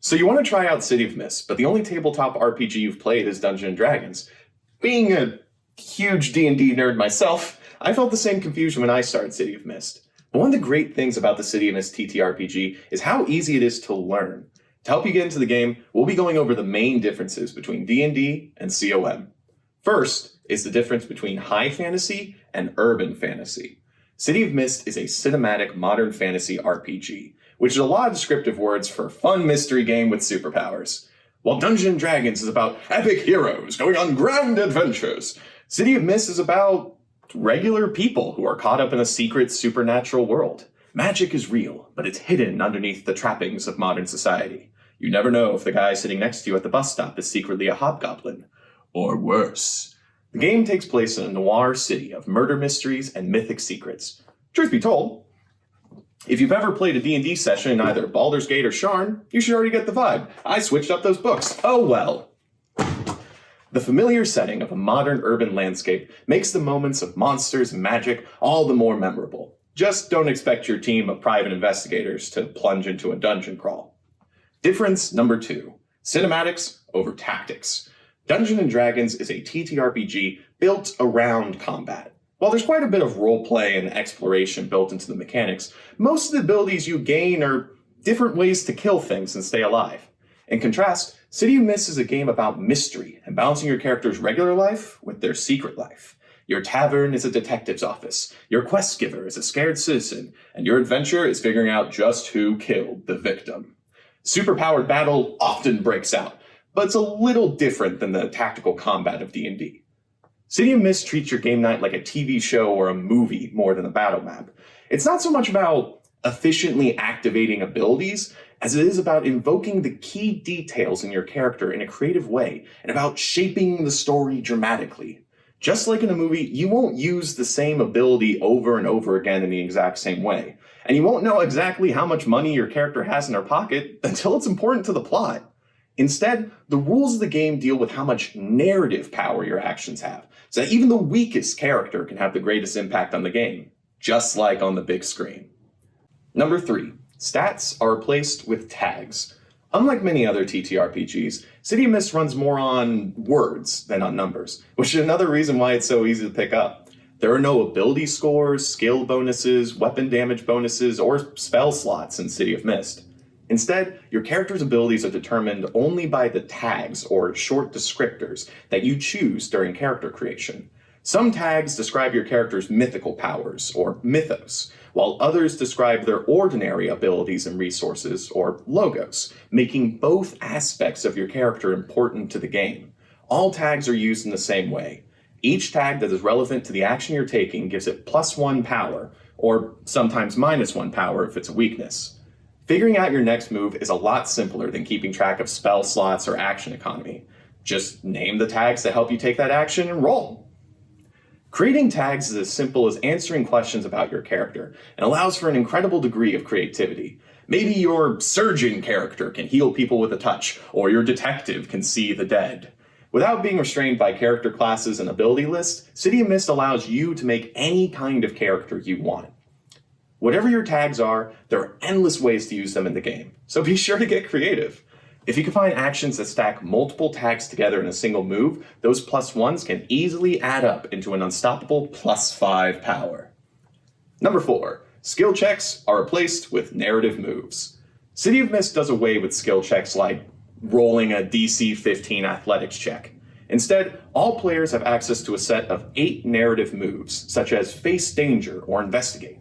So you want to try out City of Mist, but the only tabletop RPG you've played is Dungeons & Dragons. Being a huge D&D nerd myself, I felt the same confusion when I started City of Mist. But one of the great things about the City of Mist TTRPG is how easy it is to learn. To help you get into the game, we'll be going over the main differences between D&D and COM. First is the difference between high fantasy and urban fantasy. City of Mist is a cinematic modern fantasy RPG, which is a lot of descriptive words for fun mystery game with superpowers. While Dungeons & Dragons is about epic heroes going on grand adventures, City of Mist is about regular people who are caught up in a secret supernatural world. Magic is real, but it's hidden underneath the trappings of modern society. You never know if the guy sitting next to you at the bus stop is secretly a hobgoblin. Or worse. The game takes place in a noir city of murder mysteries and mythic secrets. Truth be told, if you've ever played a D&D session in either Baldur's Gate or Sharn, you should already get the vibe. I switched up those books. Oh well. The familiar setting of a modern urban landscape makes the moments of monsters and magic all the more memorable. Just don't expect your team of private investigators to plunge into a dungeon crawl. Difference number 2. Cinematics over tactics. Dungeons & Dragons is a TTRPG built around combat. While there's quite a bit of roleplay and exploration built into the mechanics, most of the abilities you gain are different ways to kill things and stay alive. In contrast, City of Mist is a game about mystery and balancing your character's regular life with their secret life. Your tavern is a detective's office, your quest giver is a scared citizen, and your adventure is figuring out just who killed the victim. Superpowered battle often breaks out, but it's a little different than the tactical combat of D&D. City of Mist treats your game night like a TV show or a movie more than a battle map. It's not so much about efficiently activating abilities as it is about invoking the key details in your character in a creative way and about shaping the story dramatically. Just like in a movie, you won't use the same ability over and over again in the exact same way, and you won't know exactly how much money your character has in their pocket until it's important to the plot. Instead, the rules of the game deal with how much narrative power your actions have, so that even the weakest character can have the greatest impact on the game, just like on the big screen. Number 3, stats are replaced with tags. Unlike many other TTRPGs, City of Mist runs more on words than on numbers, which is another reason why it's so easy to pick up. There are no ability scores, skill bonuses, weapon damage bonuses, or spell slots in City of Mist. Instead, your character's abilities are determined only by the tags, or short descriptors, that you choose during character creation. Some tags describe your character's mythical powers, or mythos, while others describe their ordinary abilities and resources, or logos, making both aspects of your character important to the game. All tags are used in the same way. Each tag that is relevant to the action you're taking gives it +1 power, or sometimes -1 power if it's a weakness. Figuring out your next move is a lot simpler than keeping track of spell slots or action economy. Just name the tags that help you take that action and roll. Creating tags is as simple as answering questions about your character and allows for an incredible degree of creativity. Maybe your surgeon character can heal people with a touch, or your detective can see the dead. Without being restrained by character classes and ability lists, City of Mist allows you to make any kind of character you want. Whatever your tags are, there are endless ways to use them in the game, so be sure to get creative. If you can find actions that stack multiple tags together in a single move, those +1s can easily add up into an unstoppable +5 power. Number 4, skill checks are replaced with narrative moves. City of Mist does away with skill checks like rolling a DC 15 athletics check. Instead, all players have access to a set of 8 narrative moves, such as face danger or investigate.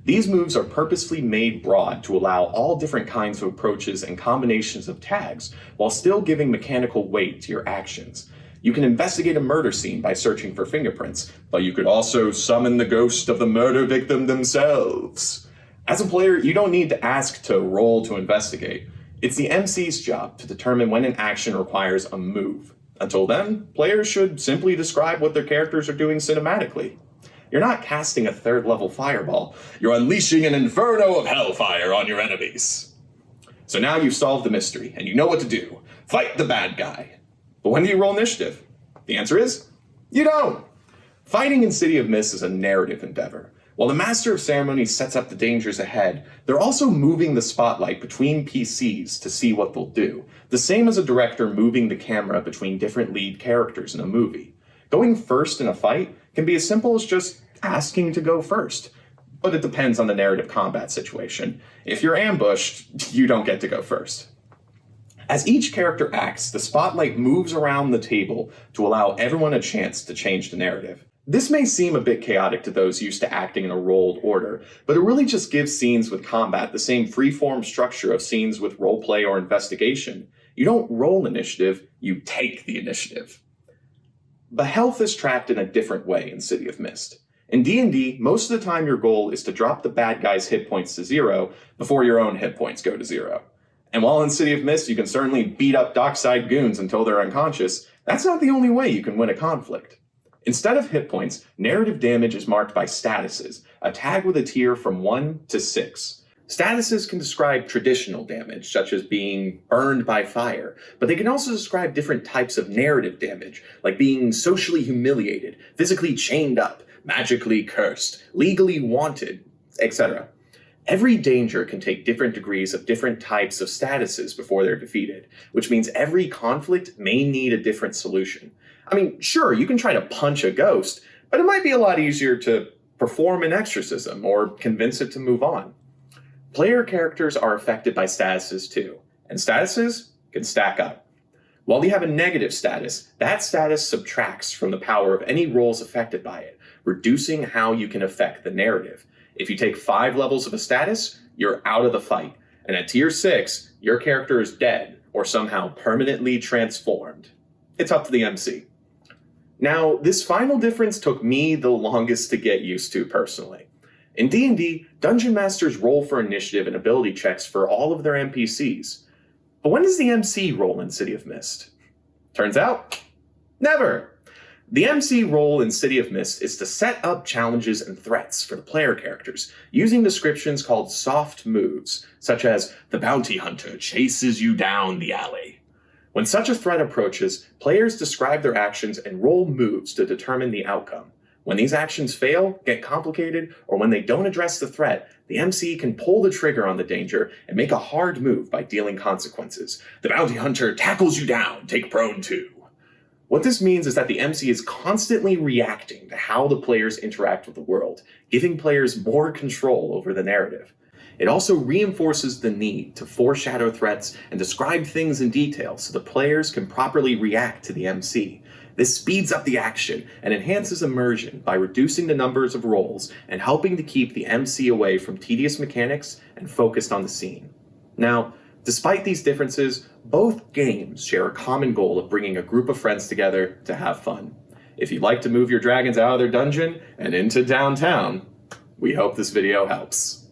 These moves are purposefully made broad to allow all different kinds of approaches and combinations of tags, while still giving mechanical weight to your actions. You can investigate a murder scene by searching for fingerprints, but you could also summon the ghost of the murder victim themselves. As a player, you don't need to ask to roll to investigate. It's the MC's job to determine when an action requires a move. Until then, players should simply describe what their characters are doing cinematically. You're not casting a 3rd level fireball, you're unleashing an inferno of hellfire on your enemies. So now you've solved the mystery, and you know what to do. Fight the bad guy. But when do you roll initiative? The answer is, you don't. Fighting in City of Mist is a narrative endeavor. While the Master of Ceremonies sets up the dangers ahead, they're also moving the spotlight between PCs to see what they'll do, the same as a director moving the camera between different lead characters in a movie. Going first in a fight can be as simple as just asking to go first, but it depends on the narrative combat situation. If you're ambushed, you don't get to go first. As each character acts, the spotlight moves around the table to allow everyone a chance to change the narrative. This may seem a bit chaotic to those used to acting in a rolled order, but it really just gives scenes with combat the same free-form structure of scenes with roleplay or investigation. You don't roll initiative, you take the initiative. But health is tracked in a different way in City of Mist. In D&D, most of the time your goal is to drop the bad guy's hit points to 0 before your own hit points go to 0. And while in City of Mist you can certainly beat up dockside goons until they're unconscious, that's not the only way you can win a conflict. Instead of hit points, narrative damage is marked by statuses, a tag with a tier from 1 to 6. Statuses can describe traditional damage, such as being burned by fire, but they can also describe different types of narrative damage, like being socially humiliated, physically chained up, magically cursed, legally wanted, etc. Every danger can take different degrees of different types of statuses before they're defeated, which means every conflict may need a different solution. I mean, sure, you can try to punch a ghost, but it might be a lot easier to perform an exorcism or convince it to move on. Player characters are affected by statuses too, and statuses can stack up. While you have a negative status, that status subtracts from the power of any rolls affected by it, reducing how you can affect the narrative. If you take 5 levels of a status, you're out of the fight, and at tier 6, your character is dead or somehow permanently transformed. It's up to the MC. Now, this final difference took me the longest to get used to personally. In D&D, Dungeon Masters roll for initiative and ability checks for all of their NPCs. But when does the MC roll in City of Mist? Turns out, never! The MC role in City of Mist is to set up challenges and threats for the player characters, using descriptions called soft moves, such as, "The bounty hunter chases you down the alley." When such a threat approaches, players describe their actions and roll moves to determine the outcome. When these actions fail, get complicated, or when they don't address the threat, the MC can pull the trigger on the danger and make a hard move by dealing consequences. "The bounty hunter tackles you down, take prone 2. What this means is that the MC is constantly reacting to how the players interact with the world, giving players more control over the narrative. It also reinforces the need to foreshadow threats and describe things in detail so the players can properly react to the MC. This speeds up the action and enhances immersion by reducing the numbers of rolls and helping to keep the MC away from tedious mechanics and focused on the scene. Now, despite these differences, both games share a common goal of bringing a group of friends together to have fun. If you'd like to move your dragons out of their dungeon and into downtown, we hope this video helps.